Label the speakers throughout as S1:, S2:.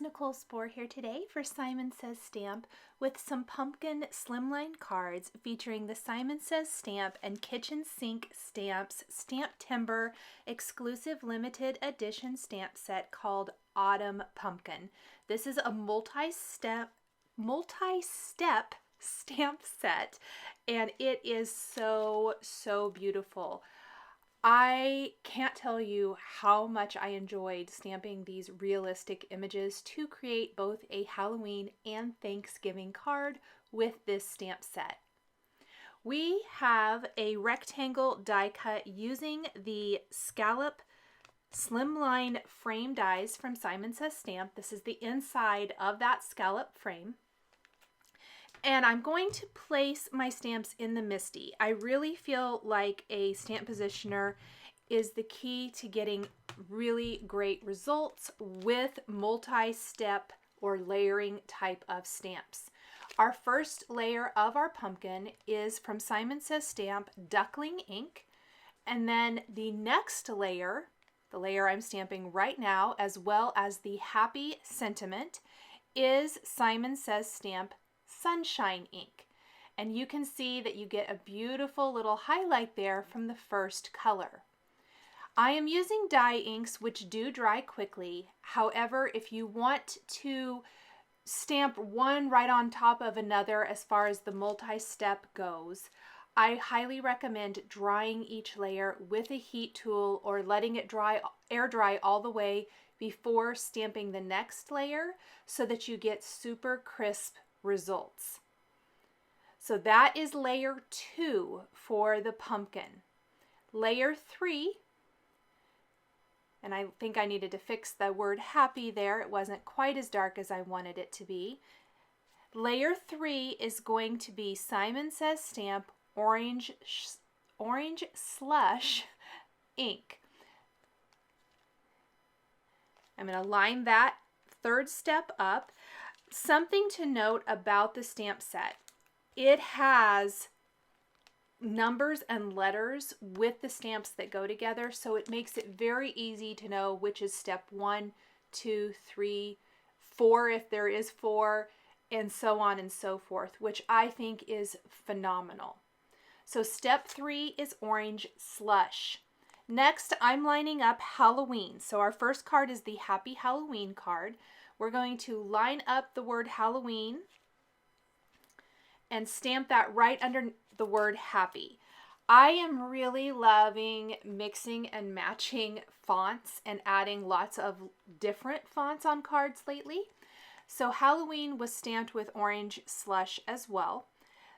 S1: Nichol Spohr here today for Simon Says Stamp with some pumpkin slimline cards featuring the Simon Says Stamp and Kitchen Sink Stamps STAMPtember exclusive limited edition stamp set called Autumn Pumpkin. This is a multi-step stamp set, and it is so beautiful. I can't tell you how much I enjoyed stamping these realistic images to create both a Halloween and Thanksgiving card with this stamp set. We have a rectangle die cut using the scallop slimline frame dies from Simon Says Stamp. This is the inside of that scallop frame. And I'm going to place my stamps in the MISTI. I really feel like a stamp positioner is the key to getting really great results with multi-step or layering type of stamps. Our first layer of our pumpkin is from Simon Says Stamp Duckling ink. And then the next layer, the layer I'm stamping right now, as well as the Happy Sentiment, is Simon Says Stamp Sunshine ink, and you can see that you get a beautiful little highlight there from the first color. I am using dye inks which do dry quickly. However, if you want to stamp one right on top of another as far as the multi-step goes, I highly recommend drying each layer with a heat tool or letting it air dry all the way before stamping the next layer so that you get super crisp results. So that is layer 2 for the pumpkin. Layer 3, and I think I needed to fix the word happy there. It wasn't quite as dark as I wanted it to be. Layer 3 is going to be Simon Says Stamp Orange Slush ink. I'm going to line that third step up. Something to note about the stamp set, it has numbers and letters with the stamps that go together, so it makes it very easy to know which is step 1, 2, 3, 4 if there is 4, and so on and so forth, which I think is phenomenal. So step 3 is Orange Slush. Next, I'm lining up Halloween. So our first card is the Happy Halloween card. We're going to line up the word Halloween and stamp that right under the word happy. I am really loving mixing and matching fonts and adding lots of different fonts on cards lately. So Halloween was stamped with Orange Slush as well.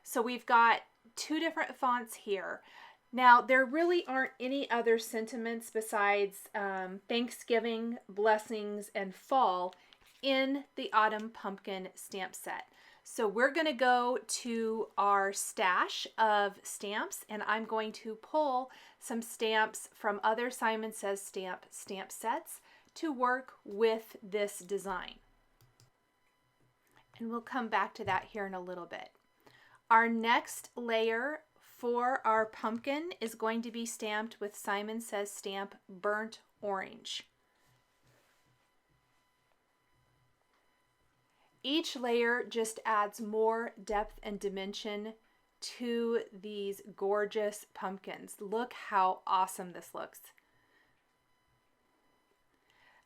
S1: So we've got 2 different fonts here. Now, there really aren't any other sentiments besides Thanksgiving, blessings, and fall in the Autumn Pumpkin stamp set. So we're going to go to our stash of stamps, and I'm going to pull some stamps from other Simon Says Stamp sets to work with this design. And we'll come back to that here in a little bit. Our next layer for our pumpkin is going to be stamped with Simon Says Stamp Burnt Orange. Each layer just adds more depth and dimension to these gorgeous pumpkins. Look how awesome this looks.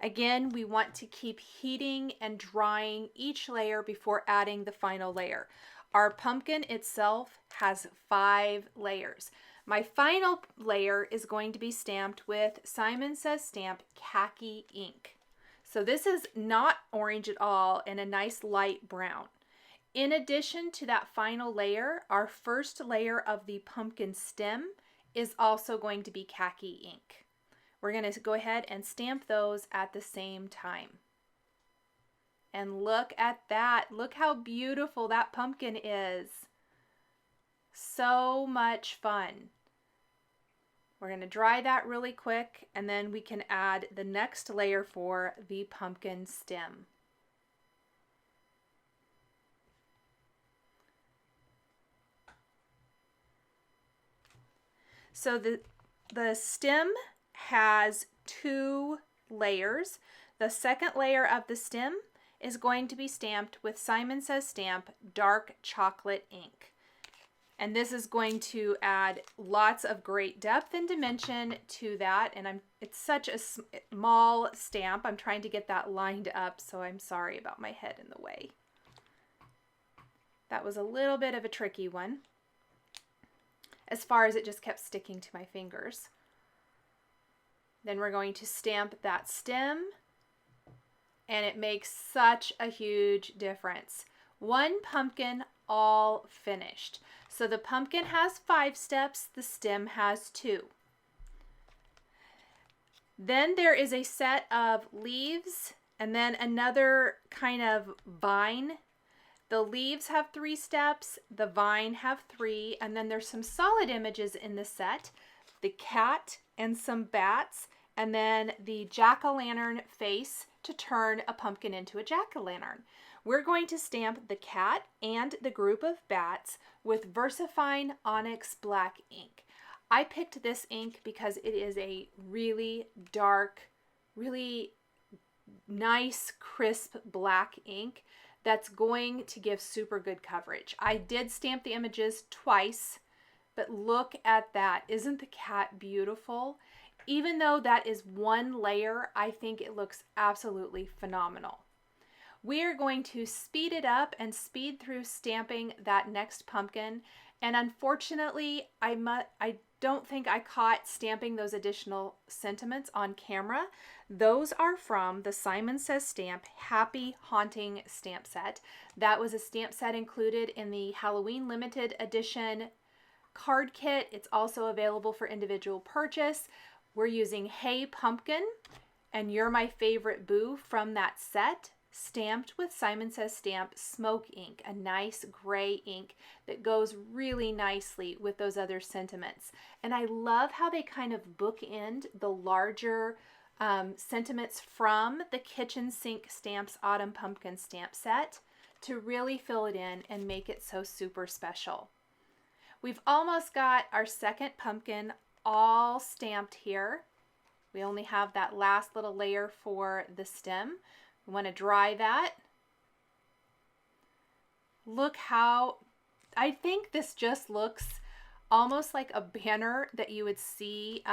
S1: Again, we want to keep heating and drying each layer before adding the final layer. Our pumpkin itself has 5 layers. My final layer is going to be stamped with Simon Says Stamp Khaki ink. So this is not orange at all and a nice light brown. In addition to that final layer, our first layer of the pumpkin stem is also going to be khaki ink. We're going to go ahead and stamp those at the same time. And look at that. Look how beautiful that pumpkin is. So much fun. We're going to dry that really quick, and then we can add the next layer for the pumpkin stem. So the stem has 2 layers. The second layer of the stem is going to be stamped with Simon Says Stamp Dark Chocolate ink. And this is going to add lots of great depth and dimension to that. And it's such a small stamp. I'm trying to get that lined up, so I'm sorry about my head in the way. That was a little bit of a tricky one, as far as it just kept sticking to my fingers. Then we're going to stamp that stem, and it makes such a huge difference. One pumpkin all finished. So the pumpkin has 5 steps, the stem has 2. Then there is a set of leaves and then another kind of vine. The leaves have 3 steps, the vine have 3, and then there's some solid images in the set. The cat and some bats, and then the jack-o'-lantern face to turn a pumpkin into a jack-o'-lantern. We're going to stamp the cat and the group of bats with VersaFine Onyx Black ink. I picked this ink because it is a really dark, really nice, crisp black ink that's going to give super good coverage. I did stamp the images twice, but look at that. Isn't the cat beautiful? Even though that is one layer, I think it looks absolutely phenomenal. We are going to speed it up and speed through stamping that next pumpkin. And unfortunately, I don't think I caught stamping those additional sentiments on camera. Those are from the Simon Says Stamp Happy Haunting stamp set. That was a stamp set included in the Halloween limited edition card kit. It's also available for individual purchase. We're using Hey Pumpkin and You're My Favorite Boo from that set, stamped with Simon Says Stamp Smoke ink, a nice gray ink that goes really nicely with those other sentiments. And I love how they kind of bookend the larger sentiments from the Kitchen Sink Stamps Autumn Pumpkin stamp set to really fill it in and make it so super special. We've almost got our second pumpkin all stamped here. We only have that last little layer for the stem. We want to dry that. Look how, I think this just looks almost like a banner that you would see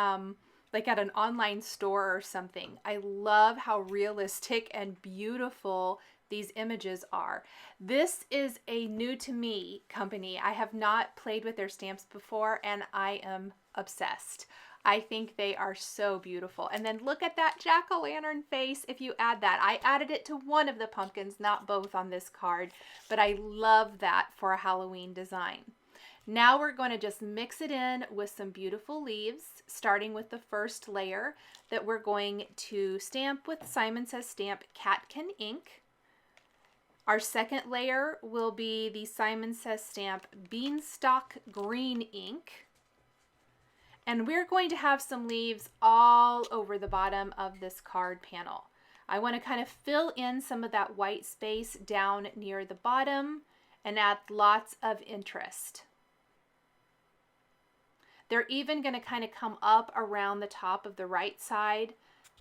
S1: like at an online store or something. I love how realistic and beautiful these images are. This is a new to me company. I have not played with their stamps before, and I am obsessed. I think they are so beautiful. And then look at that jack-o'-lantern face if you add that. I added it to one of the pumpkins, not both on this card, but I love that for a Halloween design. Now we're going to just mix it in with some beautiful leaves, starting with the first layer that we're going to stamp with Simon Says Stamp Catkin ink. Our second layer will be the Simon Says Stamp Beanstalk Green ink. And we're going to have some leaves all over the bottom of this card panel. I want to kind of fill in some of that white space down near the bottom and add lots of interest. They're even going to kind of come up around the top of the right side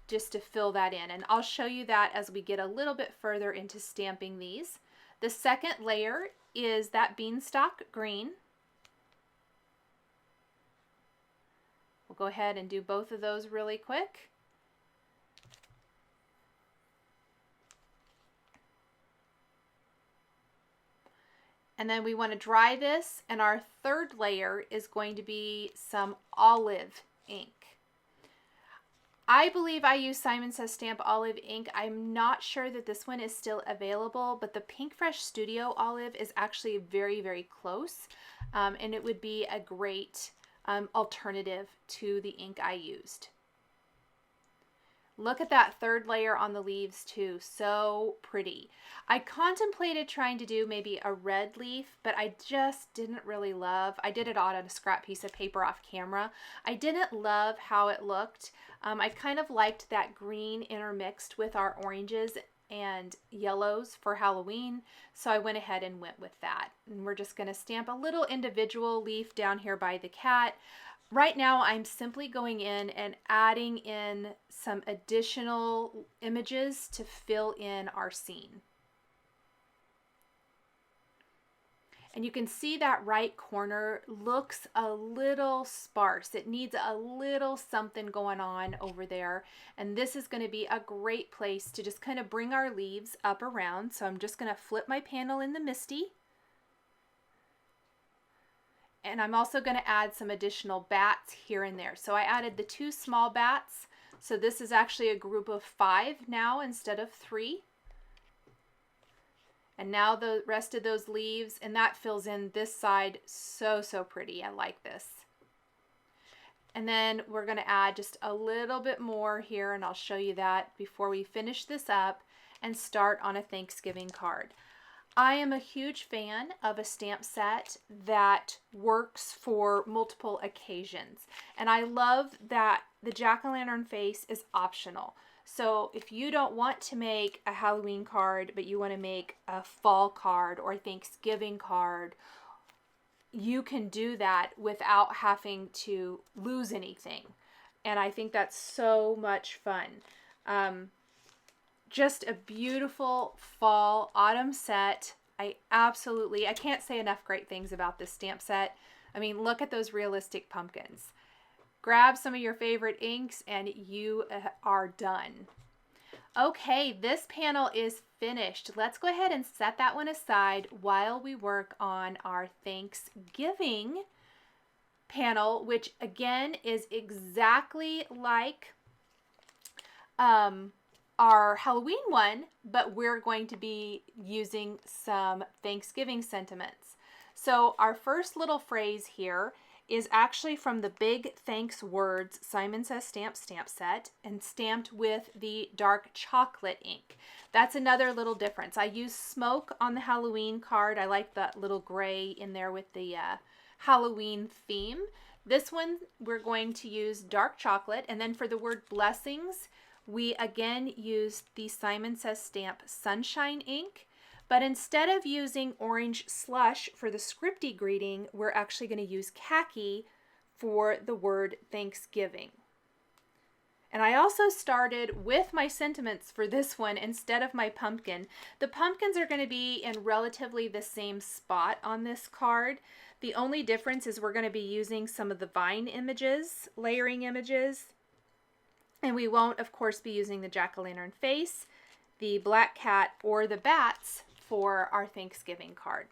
S1: just to fill that in. And I'll show you that as we get a little bit further into stamping these. The second layer is that Beanstalk Green. We'll go ahead and do both of those really quick. And then we want to dry this, and our third layer is going to be some olive ink. I believe I use Simon Says Stamp olive ink. I'm not sure that this one is still available, but the Pink Fresh Studio olive is actually very, very close, and it would be a great alternative to the ink I used. Look at that third layer on the leaves too, so pretty. I contemplated trying to do maybe a red leaf, but I just didn't really love, I did it on a scrap piece of paper off camera. I didn't love how it looked. I kind of liked that green intermixed with our oranges and yellows for Halloween, so I went ahead and went with that. And we're just going to stamp a little individual leaf down here by the cat. Right now, I'm simply going in and adding in some additional images to fill in our scene. And you can see that right corner looks a little sparse. It needs a little something going on over there. And this is going to be a great place to just kind of bring our leaves up around. So I'm just going to flip my panel in the Misty. And I'm also going to add some additional bats here and there. So I added the 2 small bats. So this is actually a group of 5 now instead of 3. And now the rest of those leaves, and that fills in this side so, so pretty. I like this. And then we're going to add just a little bit more here, and I'll show you that before we finish this up and start on a Thanksgiving card. I am a huge fan of a stamp set that works for multiple occasions. And I love that the jack-o'-lantern face is optional. So if you don't want to make a Halloween card, but you want to make a fall card or a Thanksgiving card, you can do that without having to lose anything. And I think that's so much fun. Just a beautiful fall autumn set. I can't say enough great things about this stamp set. I mean, look at those realistic pumpkins. Grab some of your favorite inks and you are done. Okay, this panel is finished. Let's go ahead and set that one aside while we work on our Thanksgiving panel, which again is exactly like our Halloween one, but we're going to be using some Thanksgiving sentiments. So our first little phrase here is actually from the Big Thanks Words Simon Says stamp set, and stamped with the dark chocolate ink. That's another little difference. I use smoke on the Halloween card. I like that little gray in there with the Halloween theme. This one we're going to use dark chocolate, and then for the word blessings, we again use the Simon Says Stamp Sunshine ink. But instead of using orange slush for the scripty greeting, we're actually going to use khaki for the word Thanksgiving. And I also started with my sentiments for this one instead of my pumpkin. The pumpkins are going to be in relatively the same spot on this card. The only difference is we're going to be using some of the vine images, layering images. And we won't, of course, be using the jack-o'-lantern face, the black cat, or the bats for our Thanksgiving card.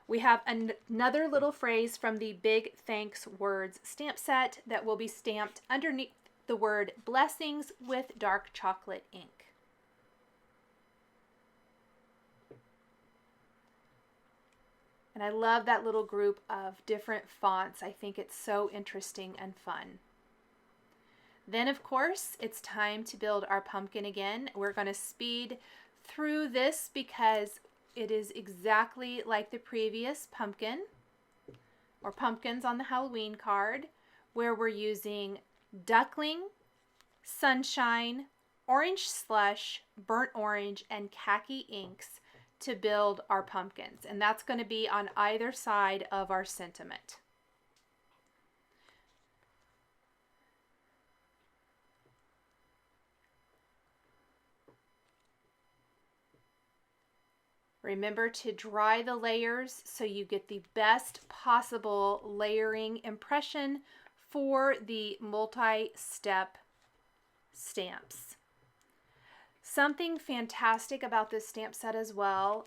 S1: We have another little phrase from the Big Thanks Words stamp set that will be stamped underneath the word blessings with dark chocolate ink. And I love that little group of different fonts. I think it's so interesting and fun. Then, of course, it's time to build our pumpkin again. We're going to speed through this because it is exactly like the previous pumpkin or pumpkins on the Halloween card, where we're using duckling, sunshine, orange slush, burnt orange, and khaki inks to build our pumpkins. And that's going to be on either side of our sentiment. Remember to dry the layers so you get the best possible layering impression for the multi-step stamps. Something fantastic about this stamp set as well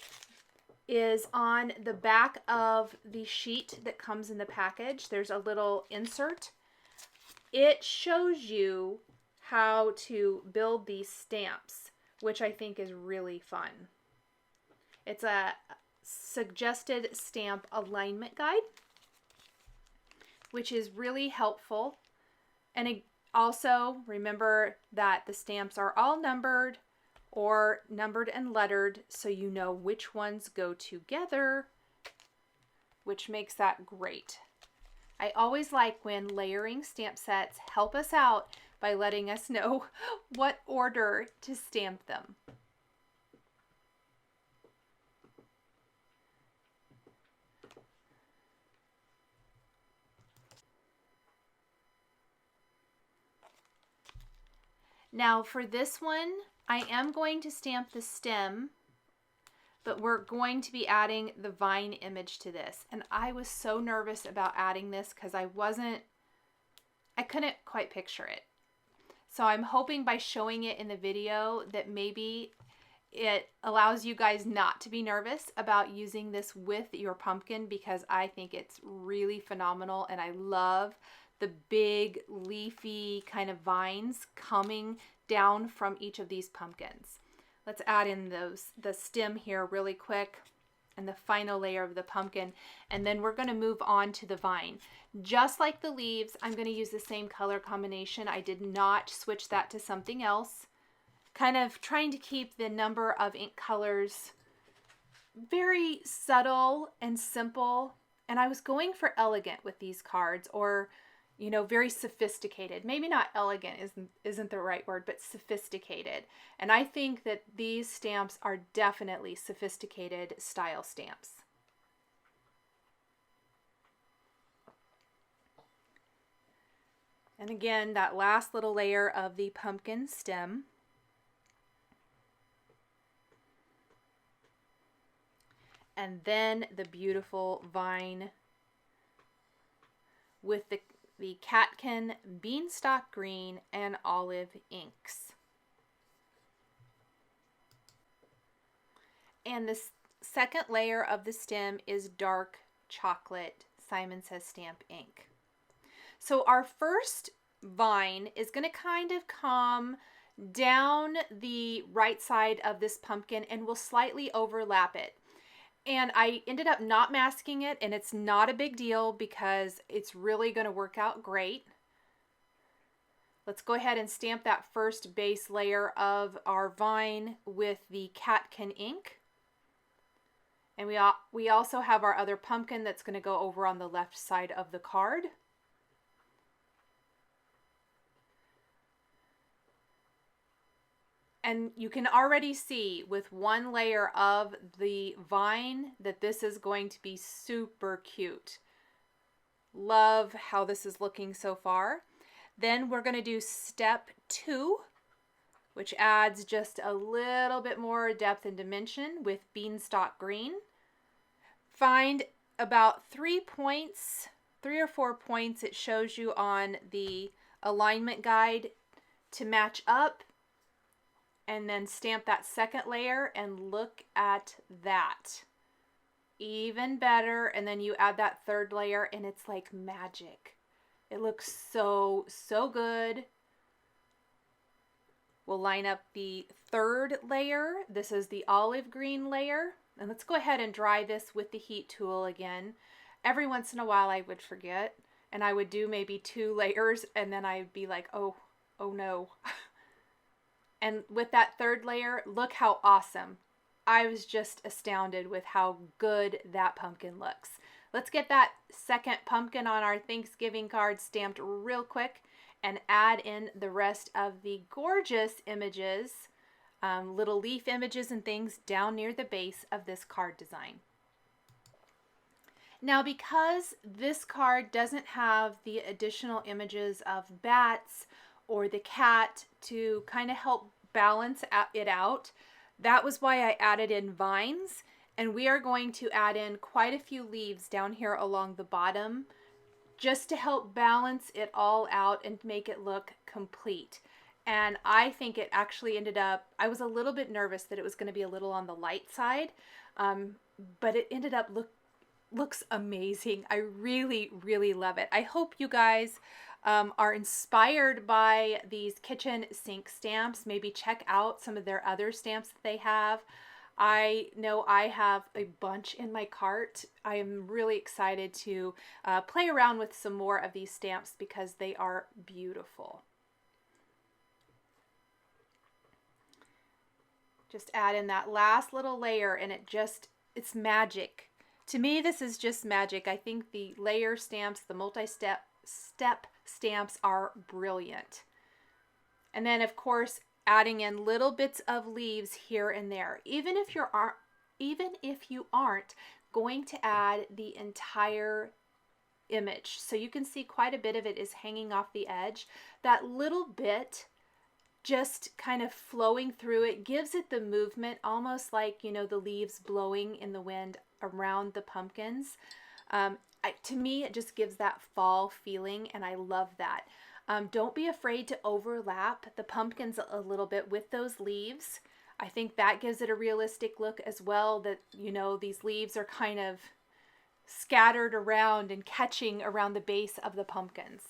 S1: is on the back of the sheet that comes in the package, there's a little insert. It shows you how to build these stamps, which I think is really fun. It's a suggested stamp alignment guide, which is really helpful. And also remember that the stamps are all numbered or numbered and lettered, so you know which ones go together, which makes that great. I always like when layering stamp sets help us out by letting us know what order to stamp them. Now for this one, I am going to stamp the stem, but we're going to be adding the vine image to this. And I was so nervous about adding this because I couldn't quite picture it. So I'm hoping by showing it in the video that maybe it allows you guys not to be nervous about using this with your pumpkin, because I think it's really phenomenal and I love the big leafy kind of vines coming down from each of these pumpkins. Let's add in the stem here really quick and the final layer of the pumpkin, and then we're going to move on to the vine. Just like the leaves, I'm going to use the same color combination. I did not switch that to something else. Kind of trying to keep the number of ink colors very subtle and simple. And I was going for elegant with these cards, or, you know, very sophisticated. Maybe not elegant isn't the right word, but sophisticated. And I think that these stamps are definitely sophisticated style stamps. And again, that last little layer of the pumpkin stem. And then the beautiful vine with the catkin beanstalk green and olive inks. And the second layer of the stem is dark chocolate Simon Says Stamp ink. So our first vine is going to kind of come down the right side of this pumpkin and will slightly overlap it. And I ended up not masking it, and it's not a big deal because it's really going to work out great. Let's go ahead and stamp that first base layer of our vine with the catkin ink. And we also have our other pumpkin that's going to go over on the left side of the card. And you can already see with one layer of the vine that this is going to be super cute. Love how this is looking so far. Then we're going to do step 2, which adds just a little bit more depth and dimension with beanstalk green. Find about 3 or 4 points it shows you on the alignment guide to match up. And then stamp that second layer and look at that. Even better. And then you add that third layer and it's like magic. It looks so, so good. We'll line up the third layer. This is the olive green layer. And let's go ahead and dry this with the heat tool again. Every once in a while I would forget and I would do maybe 2 layers and then I'd be like, oh no. And with that third layer, look how awesome. I was just astounded with how good that pumpkin looks. Let's get that second pumpkin on our Thanksgiving card stamped real quick and add in the rest of the gorgeous images, little leaf images and things down near the base of this card design. Now, because this card doesn't have the additional images of bats or the cat to kind of help balance it out, that was why I added in vines, and we are going to add in quite a few leaves down here along the bottom just to help balance it all out and make it look complete. And I think it actually ended up, I was a little bit nervous that it was going to be a little on the light side, but it ended up looks amazing. I really, really love it. I hope you guys are inspired by these kitchen sink stamps. Maybe check out some of their other stamps that they have. I know I have a bunch in my cart. I am really excited to play around with some more of these stamps because they are beautiful. Just add in that last little layer and it's magic. To me, this is just magic. I think the layer stamps, the multi-step stamps are brilliant. And then of course adding in little bits of leaves here and there. Even if you aren't going to add the entire image. So you can see quite a bit of it is hanging off the edge. That little bit just kind of flowing through it gives it the movement, almost like, you know, the leaves blowing in the wind around the pumpkins. To me, it just gives that fall feeling, and I love that. Don't be afraid to overlap the pumpkins a little bit with those leaves. I think that gives it a realistic look as well, that, you know, these leaves are kind of scattered around and catching around the base of the pumpkins.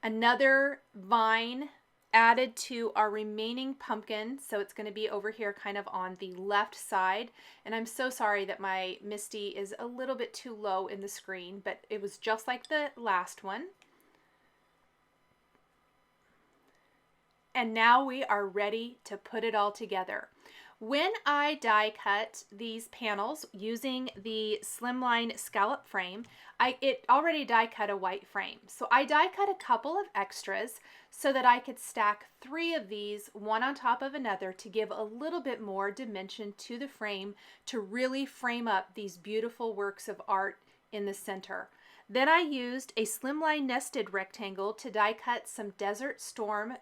S1: Another vine added to our remaining pumpkin, so it's going to be over here kind of on the left side. And I'm so sorry that my Misty is a little bit too low in the screen, but it was just like the last one. And now we are ready to put it all together. When I die cut these panels using the slimline scallop frame, it already die cut a white frame. So I die cut a couple of extras so that I could stack 3 of these one on top of another to give a little bit more dimension to the frame to really frame up these beautiful works of art in the center. Then I used a slimline nested rectangle to die cut some Desert Storm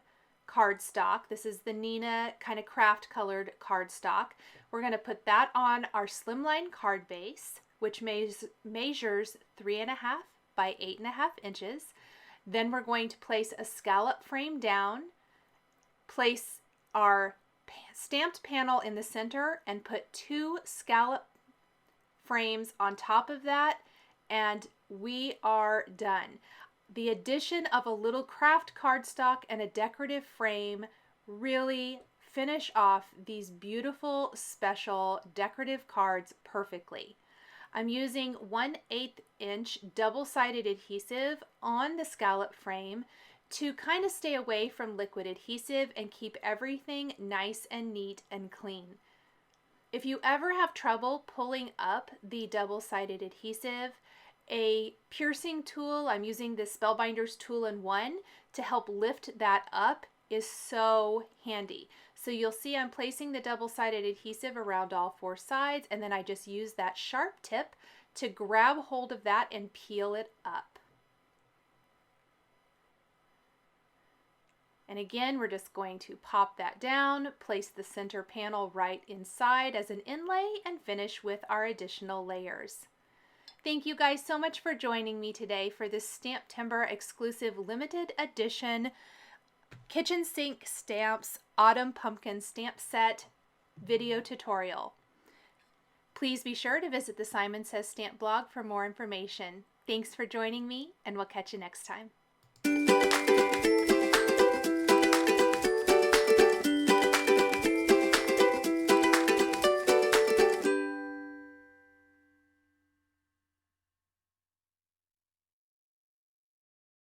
S1: cardstock. This is the Nina kind of craft colored cardstock. We're going to put that on our slimline card base, which measures 3.5 by 8.5 inches. Then we're going to place a scallop frame down, place our stamped panel in the center, and put 2 scallop frames on top of that, and we are done. The addition of a little craft cardstock and a decorative frame really finish off these beautiful special decorative cards perfectly. I'm using 1/8 inch double-sided adhesive on the scallop frame to kind of stay away from liquid adhesive and keep everything nice and neat and clean. If you ever have trouble pulling up the double-sided adhesive, a piercing tool, I'm using the Spellbinders Tool-in-One to help lift that up, is so handy. So you'll see I'm placing the double-sided adhesive around all 4 sides, and then I just use that sharp tip to grab hold of that and peel it up. And again, we're just going to pop that down, place the center panel right inside as an inlay, and finish with our additional layers. Thank you guys so much for joining me today for this STAMPtember exclusive limited edition kitchen sink stamps autumn pumpkin stamp set video tutorial. Please be sure to visit the Simon Says Stamp blog for more information. Thanks for joining me, and we'll catch you next time.